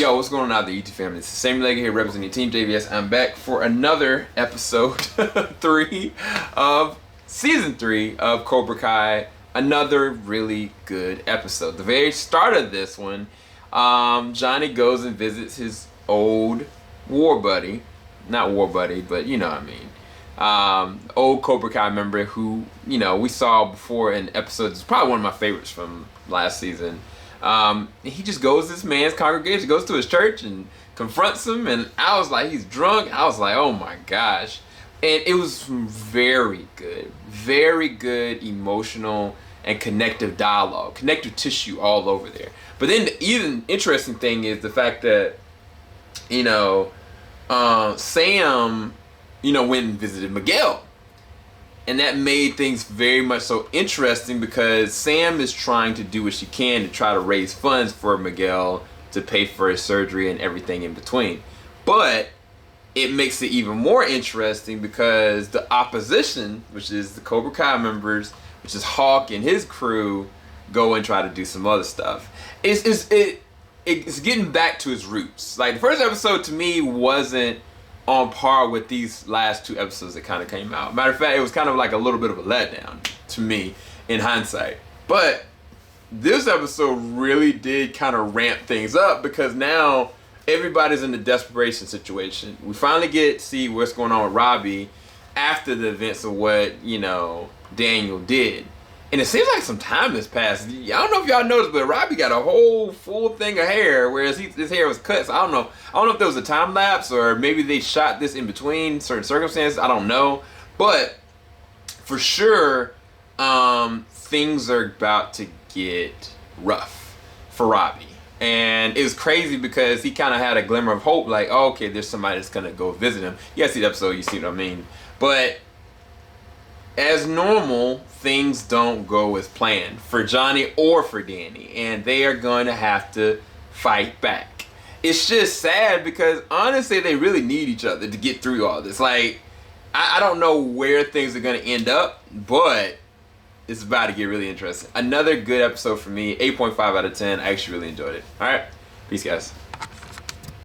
Yo, what's going on out there, YouTube family? It's Sammy Lega here representing Team JVS. I'm back for another episode 3 of Season 3 of Cobra Kai. Another really good episode. The very start of this one, Johnny goes and visits his old war buddy. Not war buddy, but you know what I mean. Old Cobra Kai member who, you know, we saw before in episodes. It's probably one of my favorites from last season. He just goes to this man's congregation, goes to his church and confronts him, and I was like, he's drunk. I was like, oh my gosh. And it was very good emotional and connective dialogue, connective tissue all over there. But then the even interesting thing is the fact that, you know, Sam, you know, went and visited Miguel. And that made things very much so interesting because Sam is trying to do what she can to try to raise funds for Miguel to pay for his surgery and everything in between. But it makes it even more interesting because the opposition, which is the Cobra Kai members, which is Hawk and his crew, go and try to do some other stuff. It's getting back to its roots. Like, the first episode to me wasn't on par with these last 2 episodes that kind of came out. Matter of fact, it was kind of like a little bit of a letdown to me in hindsight. But this episode really did kind of ramp things up because now everybody's in a desperation situation. We finally get to see what's going on with Robbie after the events of what, you know, Daniel did. And it seems like some time has passed. I don't know if y'all noticed, but Robbie got a whole full thing of hair, whereas his hair was cut. So I don't know if there was a time lapse or maybe they shot this in between certain circumstances. I don't know. But for sure, things are about to get rough for Robbie. And it was crazy because he kind of had a glimmer of hope, like, oh, okay, there's somebody that's going to go visit him. You guys see the episode, you see what I mean. But as normal, things don't go as planned for Johnny or for Danny, and they are going to have to fight back. It's just sad because honestly, they really need each other to get through all this. Like, I don't know where things are going to end up, but it's about to get really interesting. Another good episode for me, 8.5 out of 10. I actually really enjoyed it. All right, peace, guys.